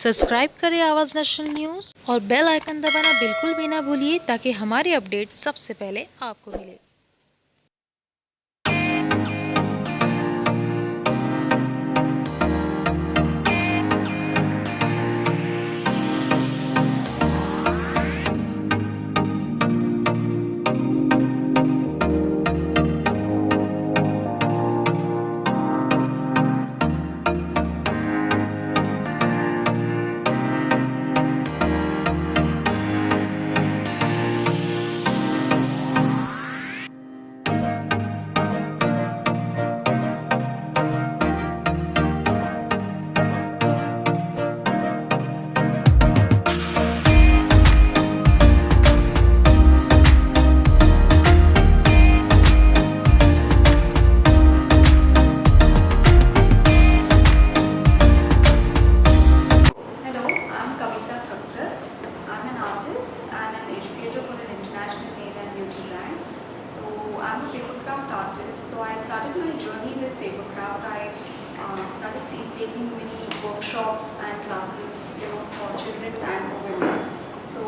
Subscribe करें आवाज़ national news और बेल आइकन दबाना बिल्कुल भी ना भूलिए ताकि हमारे अपडेट सबसे पहले आपको मिले। Hello, I'm Kavita Thakkar. I'm an artist and an educator for an international nail and beauty brand. So I'm a papercraft artist. So I started my journey with papercraft. I started taking many workshops and classes, for children and for women. So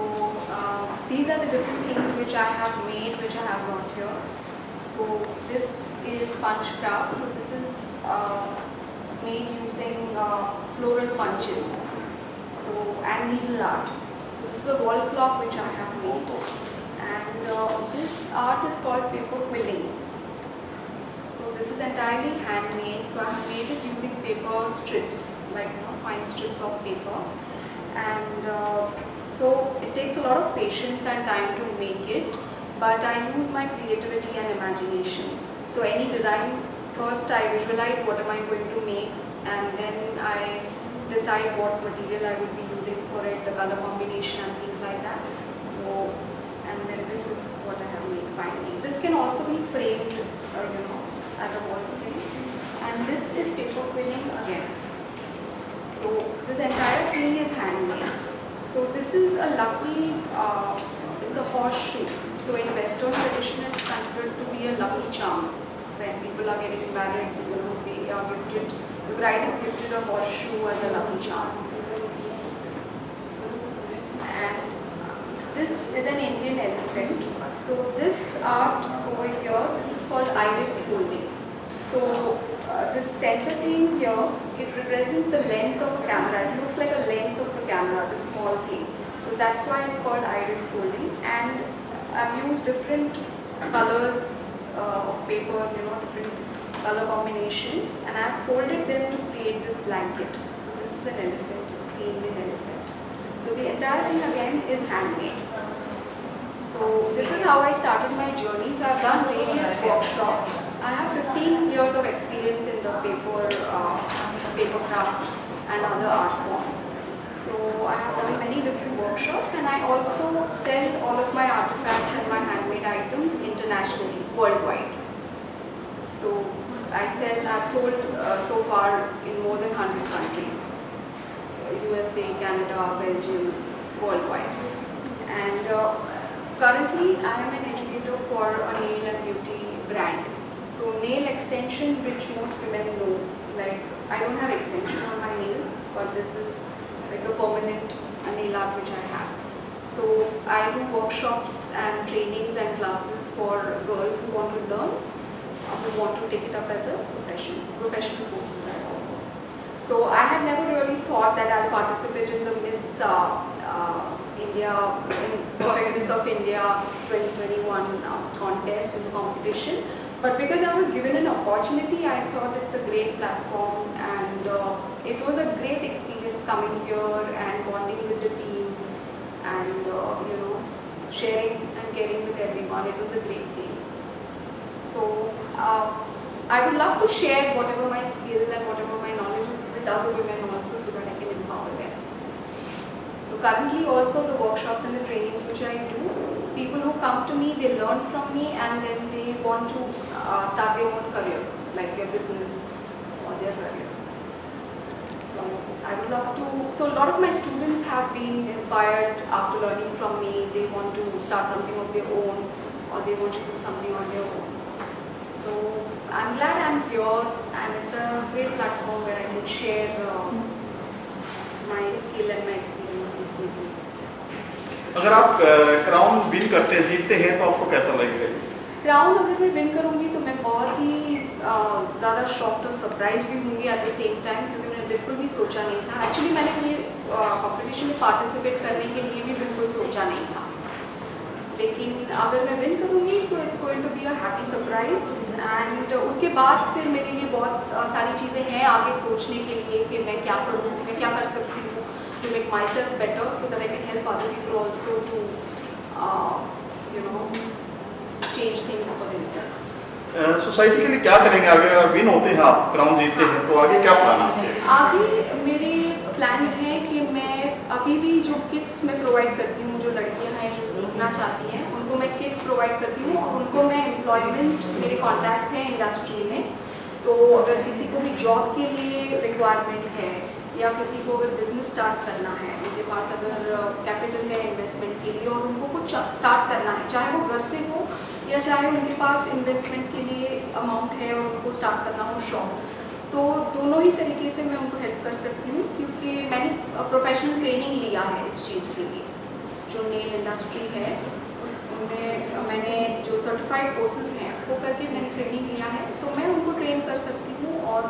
these are the different things which I have made, which I have brought here. So this is punch craft. So this is made using floral punches. And needle art. So this is a wall clock which I have made, and this art is called paper quilling. So this is entirely handmade. So I have made it using paper strips, like fine strips of paper, and so it takes a lot of patience and time to make it. But I use my creativity and imagination. So any design, first I visualize what am I going to make, and then I decide what material I would be using for it, the color combination and things like that. So, and then this is what I have made finally. This can also be framed, as a wall frame. And this is paper quilling again. So this entire thing is handmade. So this is a lucky, it's a horseshoe. So in Western tradition, it's considered to be a lucky charm. When people are getting married, they are gifted. The bride is gifted a horseshoe as a lucky charm. And this is an Indian elephant. So this art over here, this is called iris folding. So this center thing here, it represents the lens of a camera. It looks like a lens of the camera, this small thing. So that's why it's called iris folding. And I've used different colors of papers, different color combinations, and I have folded them to create this blanket. So this is an elephant, it's the Indian elephant. So the entire thing again is handmade. So this is how I started my journey. So I've done various workshops. I have 15 years of experience in the paper craft and other art forms. So I have done many different workshops, and I also sell all of my artifacts and my handmade items internationally, worldwide. So I've sold so far in more than 100 countries, USA, Canada, Belgium, worldwide. And currently I am an educator for a nail and beauty brand. So nail extension, which most women know, like I don't have extension on my nails, but this is like the permanent nail art which I have. So I do workshops and trainings and classes for girls who want to learn, who want to take it up as a profession. So professional courses I offer. So I had never really thought that I'll participate in the Miss India, Miss of India 2021 contest in the competition. But because I was given an opportunity, I thought it's a great platform, and it was a great experience coming here and bonding with the team, and sharing and caring with everyone. It was a great thing. So I would love to share whatever my skill and whatever my knowledge is with other women also, so that I can empower them. So currently also the workshops and the trainings which I do, people who come to me, they learn from me, and then they want to start their own career, like their business or their career. So I would love to, so a lot of my students have been inspired after learning from me. They want to start something of their own, or they want to do something on their own. So I'm glad I'm here, and it's a great platform where I can share my skills skill and my experience with me. अगर आप crown win करते हैं, जीतते हैं, तो आपको कैसा लगेगा? क्राउन अगर मैं विन करूँगी तो मैं बहुत ही ज़्यादा शॉक्ड और सरप्राइज भी होंगी एट द सेम टाइम, क्योंकि मैंने बिल्कुल भी सोचा नहीं था। एक्चुअली मैंने ये कॉम्पिटिशन में पार्टिसिपेट करने के लिए भी बिल्कुल सोचा नहीं था, लेकिन अगर मैं विन करूँगी तो it's going to be a happy surprise. And उसके बाद फिर मेरे लिए बहुत सारी चीज़ें हैं आगे सोचने के लिए कि मैं क्या करूँ, मैं क्या कर सकती हूँ to make myself better, so that I can help other people also to change things for themselves. Society के लिए क्या करेंगे अगर विन होते हैं, आप क्राउन जीतते हैं, तो आगे क्या प्लान है? आगे मेरे प्लान्स हैं कि मैं अभी भी जो किट्स मैं प्रोवाइड करती हूँ, जो लड़कियाँ हैं जो सीखना चाहती हैं, उनको मैं किट्स प्रोवाइड करती हूँ और उनको मैं एम्प्लॉयमेंट, मेरे कॉन्टैक्ट्स हैं इंडस्ट्री में, तो अगर किसी को भी जॉब के लिए रिक्वायरमेंट है या किसी को अगर बिजनेस स्टार्ट करना है, उनके पास अगर कैपिटल है इन्वेस्टमेंट के लिए और उनको कुछ स्टार्ट करना है, चाहे वो घर से हो या चाहे उनके पास इन्वेस्टमेंट के लिए अमाउंट है और उनको स्टार्ट करना हो शॉप, तो दोनों ही तरीके से मैं उनको हेल्प कर सकती हूँ, क्योंकि मैंने प्रोफेशनल ट्रेनिंग लिया है इस चीज़ के लिए। जो नेल इंडस्ट्री है उसमें मैंने जो सर्टिफाइड कोर्सेज हैं वो करके मैंने ट्रेनिंग लिया है, तो मैं उनको ट्रेन कर सकती हूँ और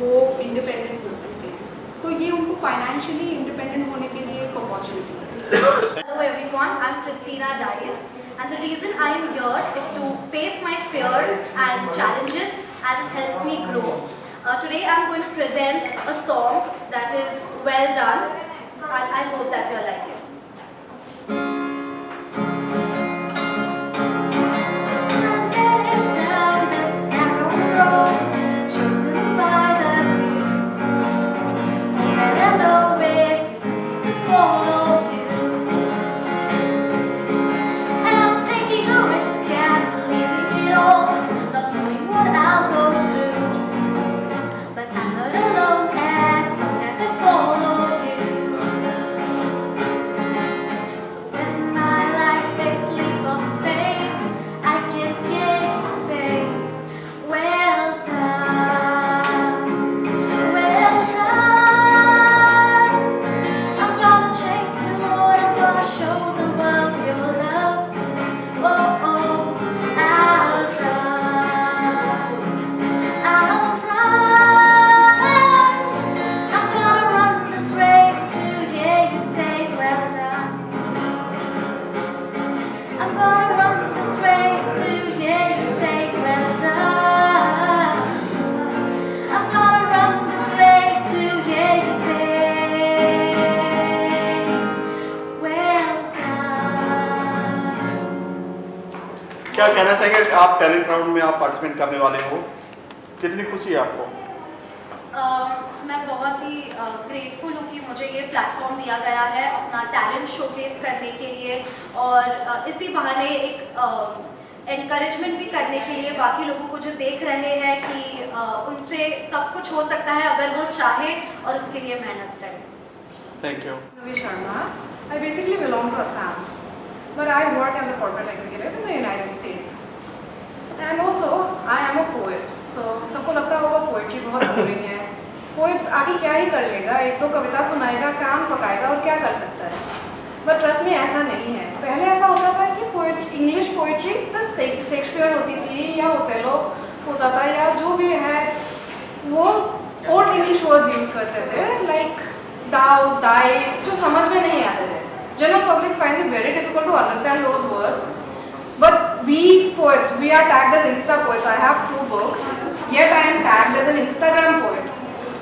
वो इंडिपेंडेंट हो सकते हैं, तो ये उनको फाइनेंशियली इंडिपेंडेंट होने के लिए एक अपॉर्चुनिटी है। Hello everyone, I'm Christina Dias, and the reason I am here is to face my fears and challenges as it helps me grow. Today I'm going to present a song that is well done, and I hope that you like it. क्या कहना चाहेंगे कि आप talent round में आप participate करने वाले हो, कितनी खुशी है आपको? मैं बहुत ही ग्रेटफुल हूँ कि मुझे ये प्लेटफॉर्म दिया गया है अपना टैलेंट शोकेस करने के लिए, और इसी बहाने एक एनकरेजमेंट भी करने के लिए बाकी लोगों को जो देख रहे हैं कि उनसे सब कुछ हो सकता है अगर वो चाहे और उसके लिए मेहनत करें। Thank you. Ravi Sharma. I basically belong to Assam, but I work as a corporate executive in the United States. And also, I am a poet. So, सबको लगता होगा पोएट्री बहुत बोरिंग है, पोएट आगे क्या ही कर लेगा, एक दो कविता सुनाएगा, काम पकाएगा और क्या कर सकता है। बट ट्रस्ट में ऐसा नहीं है। पहले ऐसा होता था कि इंग्लिश पोएट्री सिर्फ शेक्सपियर होती थी या ओथेलो होता था या जो भी है वो ओल्ड इंग्लिश वर्ड्स यूज़ करते थे, लाइक दाउ दाई, जो समझ में नहीं आते थे। General public finds it very difficult to understand those words. But we poets, we are tagged as Insta poets. I have 2 books, yet I am tagged as an Instagram poet.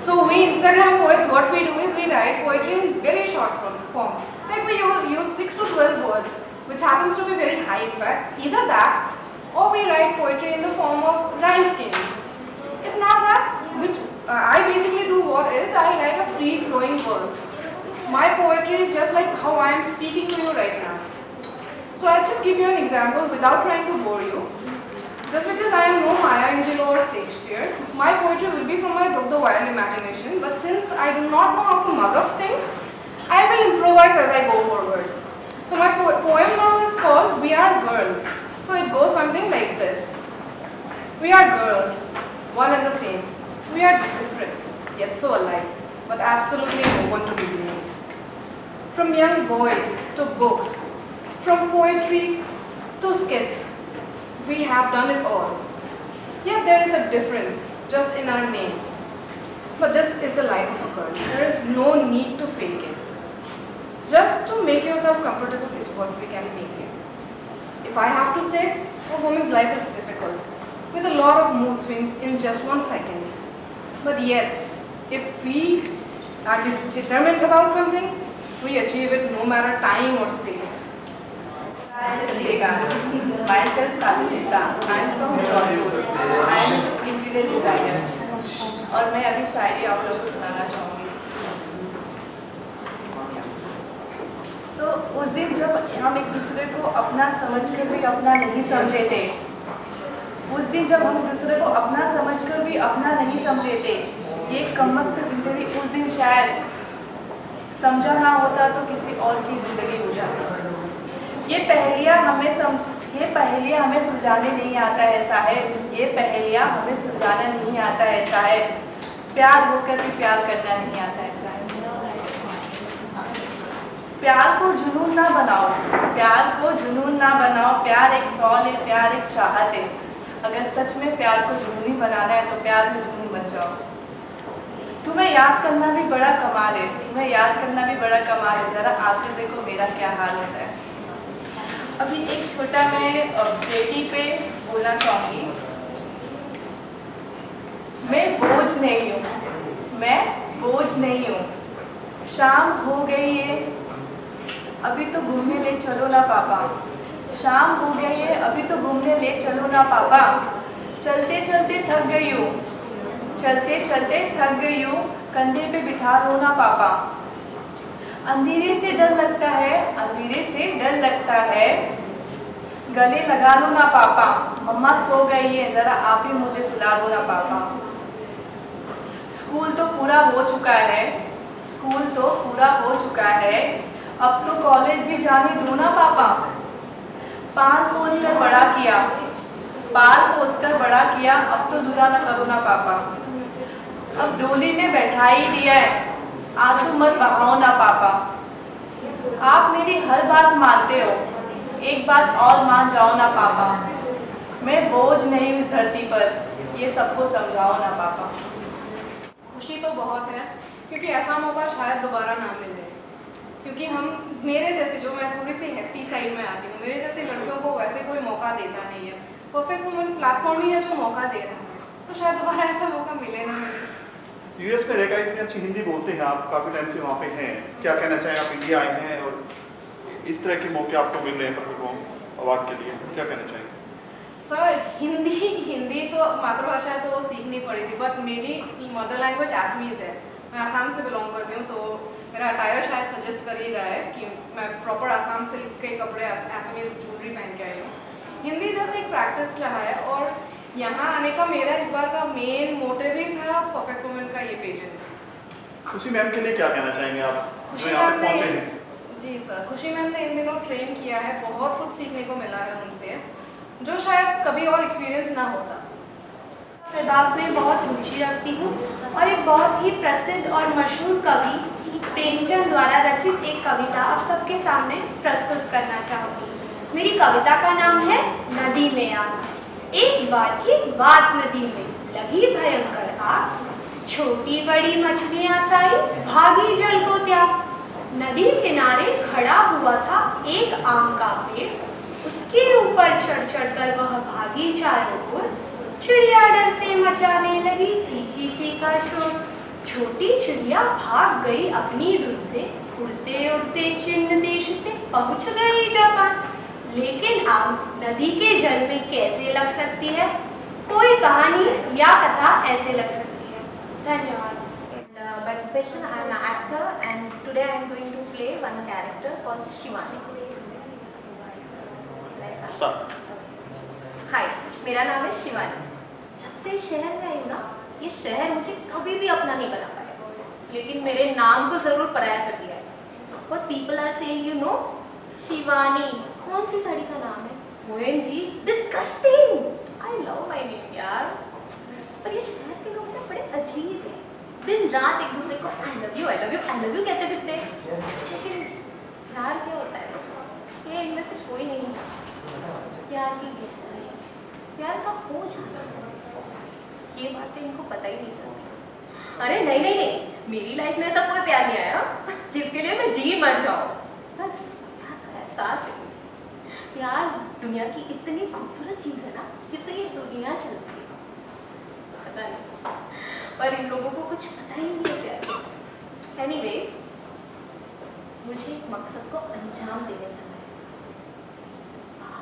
So we Instagram poets, what we do is we write poetry in very short form. Like we use 6 to 12 words, which happens to be very high impact. Either that, or we write poetry in the form of rhyme schemes. If not that, which I basically do what is, I write a free flowing verse. My poetry is just like how I am speaking to you right now. So I'll just give you an example without trying to bore you. Just because I am no Maya Angelou or Shakespeare, my poetry will be from my book The Wild Imagination, but since I do not know how to mug up things, I will improvise as I go forward. So my poem now is called We Are Girls. So it goes something like this. We are girls, one and the same. We are different, yet so alike, but absolutely no one to be unique. From young boys to books, from poetry to skits, we have done it all. Yet there is a difference just in our name. But this is the life of a girl. There is no need to fake it. Just to make yourself comfortable is what we can make it. If I have to say, a woman's life is difficult, with a lot of mood swings in just 1 second. But yet, if we are determined about something, we achieve it no matter time or space. Myself Kajulita, I am from Jaipur. I am interior designer. और मैं अभी शायरी आप लोगों को सुनाना चाहूँगी। उस दिन जब हम एक दूसरे को अपना समझकर भी अपना नहीं समझे थे, उस दिन जब हम दूसरे को अपना समझकर भी अपना नहीं समझे थे, ये कमबख्त जिंदगी उस दिन शायद समझा ना होता तो किसी और की जिंदगी हो जाती। ये पहेलियाँ हमें सुलझाने नहीं आता ऐसा है, ये पहेलियाँ हमें सुलझाना नहीं आता ऐसा है, प्यार होकर भी प्यार करना नहीं आता ऐसा है। प्यार को जुनून ना बनाओ, प्यार को जुनून ना बनाओ, प्यार एक सौल है, प्यार एक चाहत है। अगर सच में प्यार को जुनूनी बनाना है तो प्यार में जुनून बन जाओ। तुम्हें याद करना भी बड़ा कमाल है, तुम्हें याद करना भी बड़ा कमाल है, जरा आकर देखो मेरा क्या हाल होता है। अभी एक छोटा मैं बेटी पे बोलना चाहूँगी। मैं बोझ नहीं हूँ, मैं बोझ नहीं हूँ। शाम हो गई है, अभी तो घूमने ले चलो ना पापा। शाम हो गई है, अभी तो घूमने ले चलो ना पापा। चलते चलते थक गई हूँ, चलते चलते थक गई हूँ, कंधे पे बिठा लो ना पापा। अंधेरे से डर लगता है, अंधेरे से डर लगता है, गले लगा लो ना पापा। मम्मा सो गई है, जरा आप ही मुझे सुला दो ना पापा। स्कूल तो पूरा हो चुका है, स्कूल तो पूरा हो चुका है, अब तो कॉलेज भी जाने दो ना पापा। पाल पोस कर बड़ा किया, पाल पोस कर बड़ा किया, अब तो जुदा ना करो ना पापा। अब डोली में बैठा ही दिया है, आंसू मत बहाओ ना पापा। आप मेरी हर बात मानते हो, एक बात और मान जाओ ना पापा। मैं बोझ नहीं हूँ इस धरती पर, ये सबको समझाओ ना पापा। खुशी तो बहुत है क्योंकि ऐसा मौका शायद दोबारा ना मिले, क्योंकि हम मेरे जैसे, जो मैं थोड़ी सी हेक्टी साइड में आती हूँ, मेरे जैसे लड़कियों को वैसे कोई मौका देता नहीं है। परफेक्ट वुमन प्लेटफॉर्म ही है जो मौका दे रहा है, तो शायद दोबारा ऐसा मौका मिले ना मिले। यूएस में रहकर इतनी अच्छी हिंदी बोलते हैं आप, काफ़ी टाइम से वहाँ पे हैं, क्या कहना चाहें? आप इंडिया आए हैं और इस तरह के मौके आपको मिल रहे हैं प्रतिभा अवार्ड के लिए, क्या कहना चाहेंगे? सर हिंदी तो मातृभाषा है तो वो सीखनी पड़ी थी, बट मेरी मदर लैंग्वेज आसमीज़ है। मैं आसाम से बिलोंग करती हूँ, तो मेरा अटायर शायद सजेस्ट कर ही रहा है कि मैं प्रॉपर आसाम सिल्क के कपड़े, आसामीज़ ज्वेलरी पहन के आई हूँ। हिंदी जैसे एक प्रैक्टिस रहा है, और यहाँ आने का मेरा इस बार का मेन मोटिव ही था परफेक्ट वुमन का ये पेजेंट। खुशी मैम के लिए क्या कहना चाहेंगे आप, जो यहाँ तक पहुँचे हैं? जी सर, खुशी मैम ने इन दिनों ट्रेन किया है, बहुत कुछ सीखने को मिला है उनसे, जो शायद कभी और एक्सपीरियंस ना होता। किताब में बहुत रुचि रखती हूँ और एक बहुत ही प्रसिद्ध और मशहूर कवि प्रेमचंद द्वारा रचित एक कविता आप सबके सामने प्रस्तुत करना चाहूँगी। मेरी कविता का नाम है नदी में आग। एक बार की बात, नदी में लगी भयंकर आग, छोटी बड़ी मछलियाँ सारी भागी जल को त्याग। नदी किनारे खड़ा हुआ था एक आम का पेड़, उसके ऊपर चढ़ चढ़कर वह भागी चारों ओर। चिड़िया डर से मचाने लगी ची ची ची का शोर। छोटी चिड़िया भाग गई अपनी धुन से, उड़ते उड़ते चीन देश से पहुंच गई जापान। लेकिन आग नदी के जल में कैसे लग सकती है? कोई कहानी या कथा ऐसे लग सकती है। धन्यवाद। By profession, I am an actor, and today I am going to play one character called Shivani. हाय, मेरा नाम है शिवानी। जब से इस शहर में आई हूँ ना, ये शहर मुझे कभी भी अपना नहीं बना पाया, लेकिन मेरे नाम को जरूर पराया कर दिया है। What people are saying, you know, Shivani कौन सी साड़ी का नाम है? OMG, disgusting. I love my name यार। पर ये शहर के लोग ना बड़े अजीब हैं, दिन रात एक दूसरे को I love you कहते फिरते हैं। लेकिन की गहराई प्यार का हो जाता है। ये बातें इनको पता ही नहीं चलती। अरे नहीं नहीं नहीं, मेरी लाइफ में ऐसा कोई प्यार नहीं आया जिसके लिए मैं जी मर जाऊँ। बस प्यार का एहसास है मुझे। प्यार दुनिया की इतनी खूबसूरत चीज़ है ना, जिससे ये दुनिया चलती है। पता नहीं, पर इन लोगों को कुछ पता ही नहीं है प्यार का। एनीवेज, मुझे एक मकसद को अंजाम देने जाना है।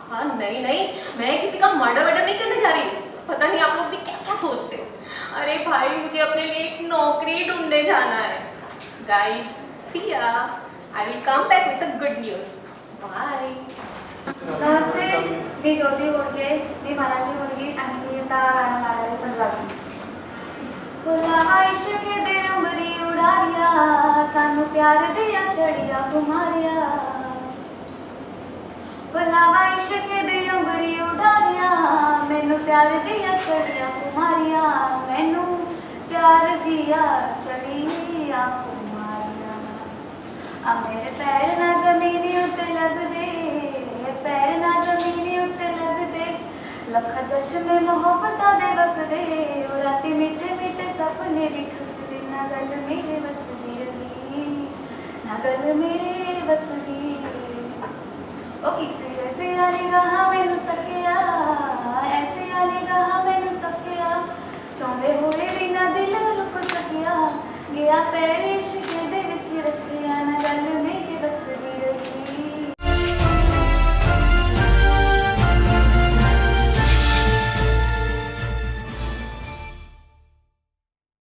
हाँ नहीं नहीं, मैं किसी का मर्डर वर्डर नहीं करने जा रही। पता नहीं आप लोग भी क्या क्या सोचते हो। अरे भाई, मुझे अपने लिए एक नौकरी ढूंढने जाना है। Guys, see ya, I will come back with a good news. Bye. नमस्ते, मी ज्योति होडगे, मी मराठी मुलगी आणि मी आता गाणं गाणार आहे पंजाबी. बुलावा इश्क दे अंबरी उडारिया, सानू प्यार दिया चढ़िया कुमारिया. बुलावा इश्क दे अंबरी उडारिया, मैनू प्यार दिया चढ़िया कुमारिया. मैनू प्यार दिया चढ़िया कुमारिया. आ मेरे पैर ना जमीनी उत्ते लग दे, पैर ना जमीनी उत्ते लग दे. लखा जश्न मोहब्बत दे वकदे, और राती मीठे मीठे सपने भी खटदे. ना गल मेरे बस दी रही, ना गल मेरे बस दी. ओ किसी ऐसे आने गहा मैनू तकिया, ऐसे आने गहा मैनू तकिया. चाहते हुए भी ना दिल रुक सकिया, गया पैर